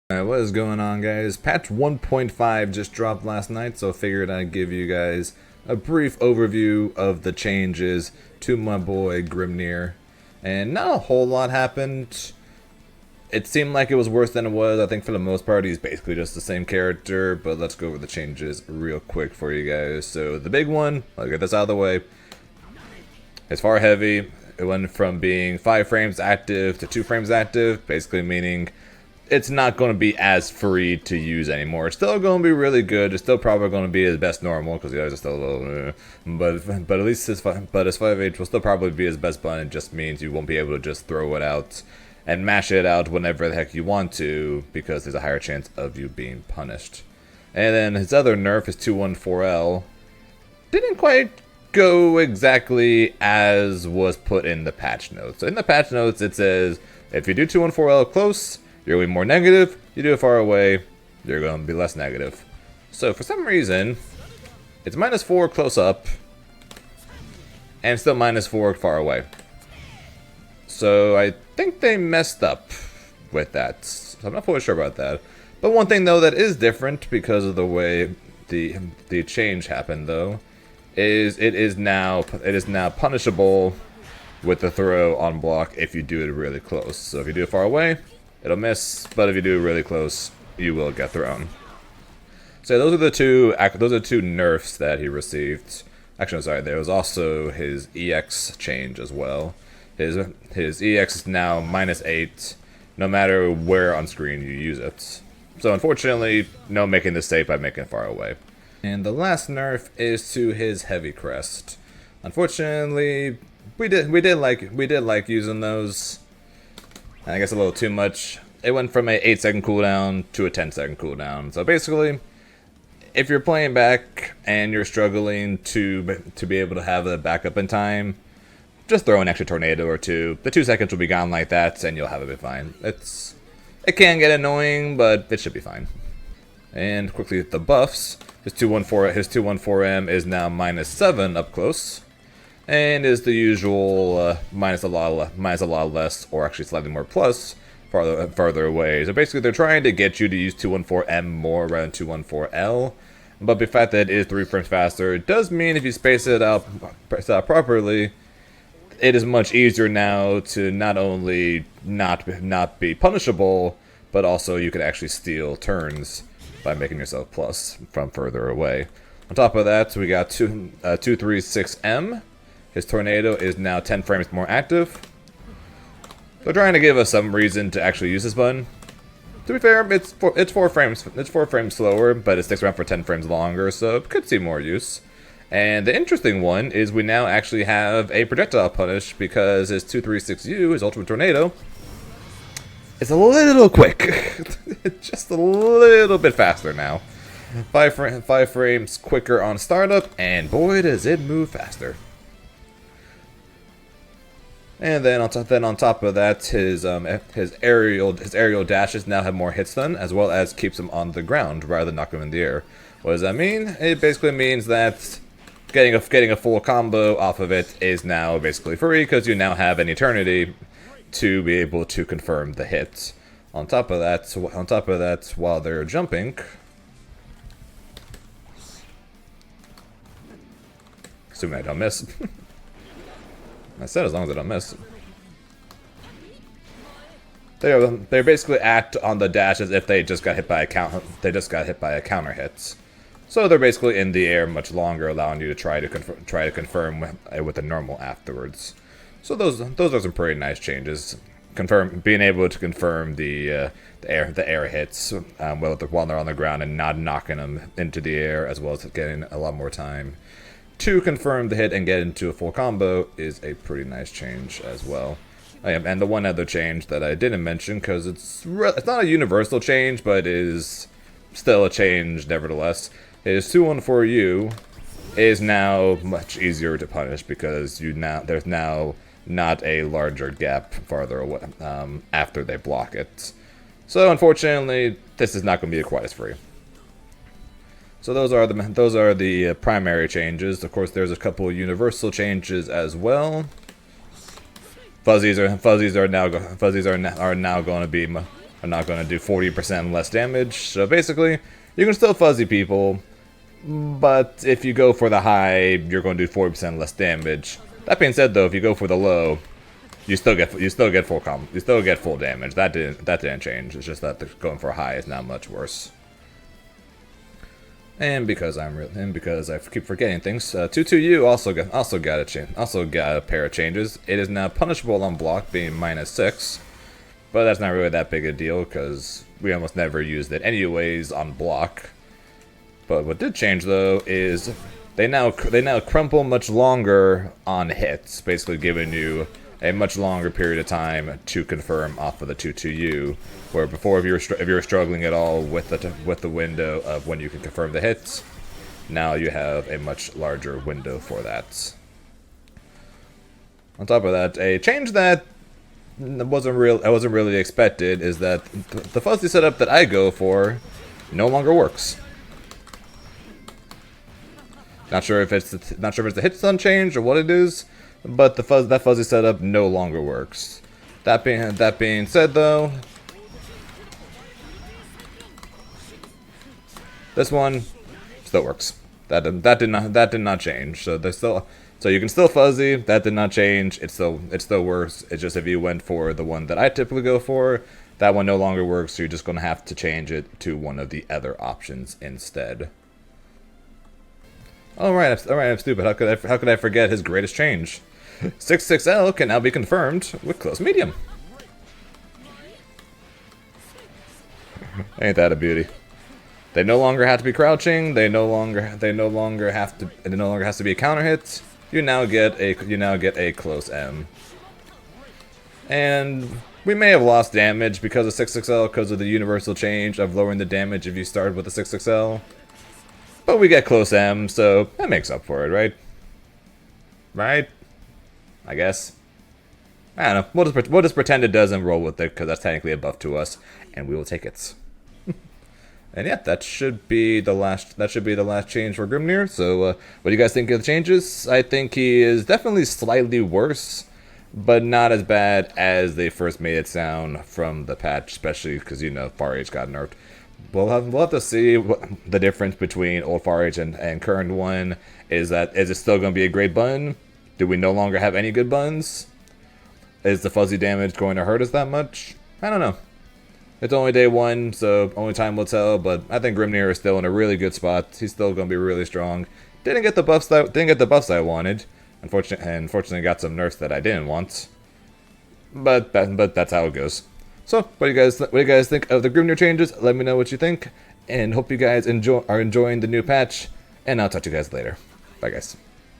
Alright, what is going on, guys? Patch 1.5 just dropped last night, so figured I'd give you guys a brief overview of the changes to my boy Grimnir. And not a whole lot happened. It seemed like it was worse than it was. I think for the most part he's basically just the same character, but let's go over the changes real quick for you guys. So the big one, I'll get this out of the way. It's far heavy. It went from being 5 frames active to 2 frames active, basically meaning it's not going to be as free to use anymore. It's still going to be really good. It's still probably going to be his best normal because the others are still a little, but at least his 5H will still probably be his best button. It just means you won't be able to just throw it out and mash it out whenever the heck you want to because there's a higher chance of you being punished. And then his other nerf, his 214L, didn't quite go exactly as was put in the patch notes. So in the patch notes it says if you do 214L close, you're going to be more negative. You do it far away, you're going to be less negative. So for some reason, it's -4 close up, and still -4 far away. So I think they messed up with that. So I'm not fully sure about that. But one thing though that is different because of the way the change happened though, is it is now punishable with the throw on block if you do it really close. So if you do it far away, it'll miss, but if you do it really close, you will get thrown. So those are the two nerfs that he received. Actually, I'm sorry, there was also his EX change as well. His EX is now -8, no matter where on screen you use it. So unfortunately, no making this safe by making it far away. And the last nerf is to his heavy crest. Unfortunately, we did like using those. I guess a little too much. It went from a 8-second cooldown to a 10-second cooldown. So basically, if you're playing back and you're struggling to be able to have a backup in time, just throw an extra tornado or two. The 2 seconds will be gone like that, and you'll have it be fine. It can get annoying, but it should be fine. And quickly the buffs. His 214M is now -7 up close, and is the usual minus a lot less, or actually slightly more plus, farther away. So basically they're trying to get you to use 214M more rather than 214L, but the fact that it is 3 frames faster, it does mean if you space it out properly, it is much easier now to not only not be punishable, but also you can actually steal turns by making yourself plus from further away. On top of that, we got 236M. His tornado is now 10 frames more active. They're trying to give us some reason to actually use this button. To be fair, it's 4 frames slower, but it sticks around for 10 frames longer, so it could see more use. And the interesting one is we now actually have a projectile punish because his 236U, his ultimate tornado, is a little quick. Just a little bit faster now. 5 frames quicker on startup, and boy does it move faster. And then on top of that, his aerial dashes now have more hit stun, as well as keeps him on the ground rather than knocking him in the air. What does that mean? It basically means that getting a full combo off of it is now basically free because you now have an eternity to be able to confirm the hit. On top of that, while they're jumping, assuming I don't miss. I said as long as I don't miss. They basically act on the dash as if they just got hit by a counter hit. So they're basically in the air much longer, allowing you to try to confirm with a normal afterwards. So those are some pretty nice changes. Being able to confirm the air hits while they're on the ground and not knocking them into the air, as well as getting a lot more time to confirm the hit and get into a full combo is a pretty nice change as well. And the one other change that I didn't mention, because it's not a universal change, but is still a change nevertheless, is 214U is now much easier to punish because there's now not a larger gap farther away after they block it. So unfortunately, this is not going to be quite as free. So those are the primary changes. Of course, there's a couple of universal changes as well. Fuzzies are now going to be are not going to do 40% less damage. So basically, you can still fuzzy people, but if you go for the high, you're going to do 40% less damage. That being said, though, if you go for the low, you still get full damage. That didn't change. It's just that going for a high is not much worse. And because I keep forgetting things, 2-2U also got a pair of changes. It is now punishable on block, being -6, but that's not really that big a deal because we almost never used it anyways on block. But what did change though is they now crumple much longer on hits, basically giving you a much longer period of time to confirm off of the 2-2U, where before if you were struggling at all with the window of when you can confirm the hits, now you have a much larger window for that. On top of that, a change that wasn't really expected is that the fuzzy setup that I go for no longer works. Not sure if it's the hit stun change or what it is, but that fuzzy setup no longer works. That being said, though, this one still works. That did not change. So you can still fuzzy. That did not change. It still works. It's just if you went for the one that I typically go for, that one no longer works. So you're just gonna have to change it to one of the other options instead. Alright, I'm stupid. How could I forget his greatest change? 6-6L can now be confirmed with close medium. Ain't that a beauty? They no longer have to be crouching. They no longer has to be a counter hit. You now get a close M. And we may have lost damage because of 6-6L because of the universal change of lowering the damage if you started with a 6-6L. But we get close M, so that makes up for it, right? Right? I guess. I don't know. We'll just pretend it doesn't roll with it, because that's technically a buff to us, and we will take it. And yeah, that should be the last change for Grimnir. So, what do you guys think of the changes? I think he is definitely slightly worse, but not as bad as they first made it sound from the patch, especially because, you know, Far Age got nerfed. We'll have to see what the difference between old Far Age and current one is. Is it still going to be a great button? Do we no longer have any good buttons? Is the fuzzy damage going to hurt us that much? I don't know. It's only day one, so only time will tell. But I think Grimnir is still in a really good spot. He's still going to be really strong. Didn't get the buffs I wanted. Unfortunately, got some nerfs that I didn't want. But that's how it goes. So, what do you guys think of the Grimnir changes? Let me know what you think, and hope you guys are enjoying the new patch. And I'll talk to you guys later. Bye, guys.